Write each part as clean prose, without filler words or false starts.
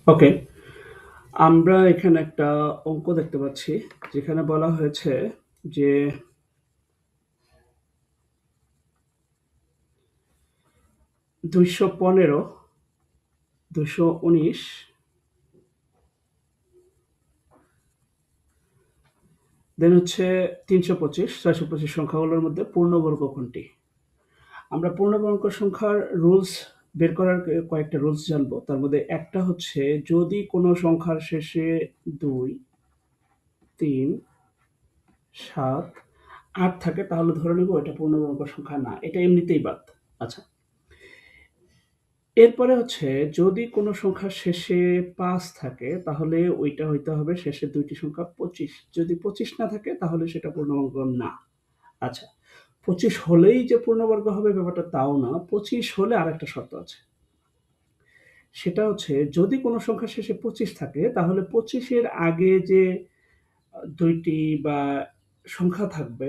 ওকে। আমরা এখানে একটা অঙ্ক দেখতে পাচ্ছি। যেখানে বলা হয়েছে যে ২১৫, ২১৯ দেন হচ্ছে ৩২৫, ৬২৫ সংখ্যাগুলোর মধ্যে পূর্ণবর্গ কোনটি? আমরা পূর্ণবর্গ সংখ্যার রুলস বের করার কয়েকটা রুলস জানবো। তার মধ্যে একটা হচ্ছে যদি কোনো সংখ্যার শেষে ২, ৩, ৭, ৮ থাকে তাহলে ধরে নেব এটা পূর্ণবর্গ সংখ্যা না। এটা এমনিতেই বাদ। আচ্ছা। এরপরে হচ্ছে যদি কোনো সংখ্যার শেষে ৫ থাকে তাহলে ওইটা হইতে হবে শেষের ২ টি সংখ্যা ২৫। যদি ২৫ না থাকে তাহলে সেটা পূর্ণবর্গ না। আচ্ছা, ২৫ হলেই যে পূর্ণবর্গ হবে ব্যাপারটা তাও না। ২৫ হলে আরেকটা শর্ত আছে। সেটা হচ্ছে যদি কোনো সংখ্যার শেষে ২৫ থাকে তাহলে ২৫ এর আগে যে ২ টি বা সংখ্যা থাকবে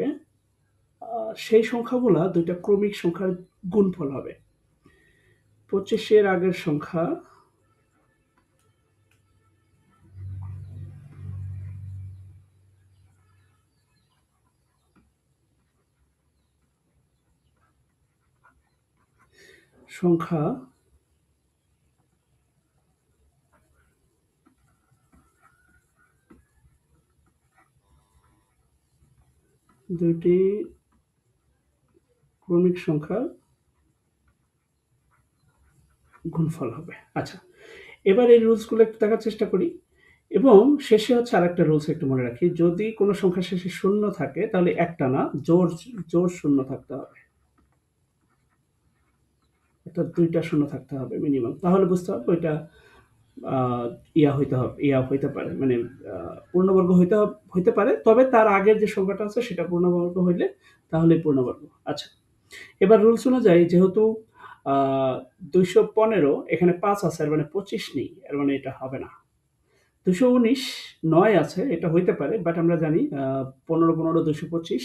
সেই সংখ্যাগুলা ২ টা ক্রমিক সংখ্যার গুণফল হবে। ২৫ এর আগের সংখ্যা সংখ্যা ২ টি ক্রমিক সংখ্যার গুণফল হবে। আচ্ছা, এবার এই রুলসগুলো একটু দেখার চেষ্টা করি এবং শেষে হচ্ছে আরেকটা রুলস একটু মনে রাখি। যদি কোনো সংখ্যার শেষে ০ থাকে তাহলে একটা না জোড় ০ থাকতে হবে। অর্থাৎ ২ টা ০ থাকতে হবে মিনিমাম। তাহলে বুঝতে হবে ওইটা আ ইয়া হইতে পারে। মানে পূর্ণবর্গ হইতে পারে। তবে তার আগের যে সংখ্যাটা আছে সেটা পূর্ণবর্গ হইলে তাহলেই পূর্ণবর্গ। আচ্ছা। এবার রুলস অনুযায়ী যেহেতু আ ২১৫ এখানে ৫ আছে এর মানে ২৫ নেই। এর মানে এটা হবে না। ২১৯ ৯ আছে এটা হইতে পারে। বাট আমরা জানি ১৫, ১৫ ২২৫,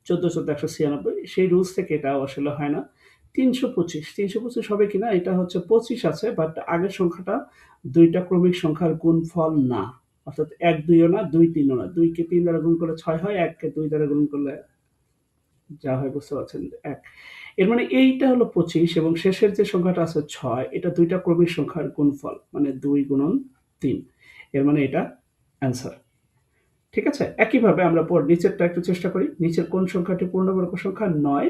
১৪, ১৪ ১৯৬ সেই রুলস থেকে এটা আসলে হয় না। ৩২৫ হবে কিনা এটা হচ্ছে ২৫ আছে বাট আগের সংখ্যাটা ২ টা ক্রমিক সংখ্যার গুণফল না। অর্থাৎ ১, ২ ও না, ২, ৩ ও না। ২ কে ৩ দ্বারা গুণ করলে ৬ হয়, ১ কে ২ দ্বারা গুণ করলে যা হয় বুঝতে পারছেন ১। এর মানে এইটা হলো ২৫ এবং শেষের যে সংখ্যাটা আছে ৬ এটা ২ টা ক্রমিক সংখ্যার গুণফল। মানে ২ গুণন ৩। এর মানে এটা অ্যান্সার। ঠিক আছে? একইভাবে আমরা নিচেরটা একটু চেষ্টা করি। নিচের কোন সংখ্যাটি পূর্ণবর্গ সংখ্যা? ৯,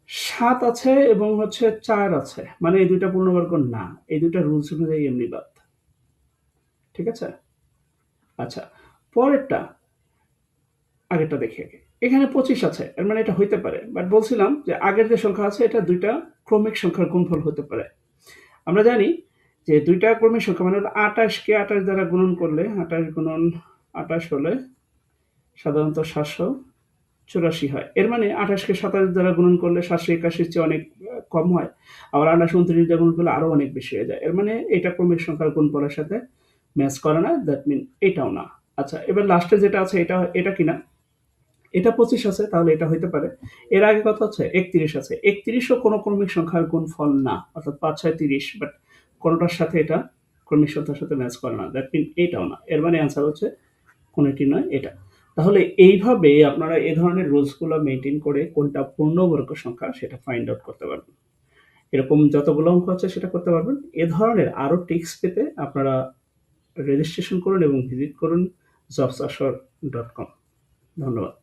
৭ আছে এবং হচ্ছে ৪ আছে। মানে এই ২ টা পূর্ণবর্গ না। এই ২ টা রুলস অনুযায়ী এমনি বাদ। ঠিক আছে? আচ্ছা, পরেরটা আগেরটা দেখি আগে। এখানে ২৫ আছে। এর মানে এটা হইতে পারে। বাট বলছিলাম যে আগের যে সংখ্যা আছে এটা ২ টা ক্রমিক সংখ্যার গুণফল হতে পারে। আমরা জানি যে ২ টা ক্রমিক সংখ্যা মানে হলো ২৮ কে ২৮ দ্বারা গুণন করলে ২৮ গুণন ২৮ হলে সাধারণত ৭৮৪ হয়। এর মানে ২৮ কে ২৭ দ্বারা গুণন করলে ৭৮১ এর চেয়ে অনেক কম হয়। আবার ২৮ ২৯ দিয়ে গুণন করলে আরো অনেক বেশি হয়ে যায়। এর মানে এটা ক্রমিক সংখ্যার গুণফলের সাথে ম্যাচ করে না। দ্যাট মিন এটাও না। আচ্ছা, এবার লাস্টে যেটা আছে এটা কিনা? এটা ২৫ আছে তাহলে এটা হইতে পারে। এর আগে কত আছে? ৩১ আছে। ৩১ ও কোনো ক্রমিক সংখ্যার গুণফল না। অর্থাৎ ৫, ৬, ৩০ বাট কোনটার সাথে এটা ক্রমিক সংখ্যার সাথে ম্যাচ করে না। দ্যাট মিন এটাও না। এর মানে অ্যান্সার হচ্ছে কোনটি নয় এটা। তাহলে এইভাবে আপনারা এ ধরনের রুলস গুলা মেইনটেইন করে কোনটা পূর্ণবর্গ সংখ্যা সেটা ফাইন্ড আউট করতে পারবেন। এরকম যতগুলো অঙ্ক আছে সেটা করতে পারবেন। এ ধরনের আরো টিপস পেতে আপনারা রেজিস্ট্রেশন করুন এবং ভিজিট করুন jobsashore.com ধন্যবাদ।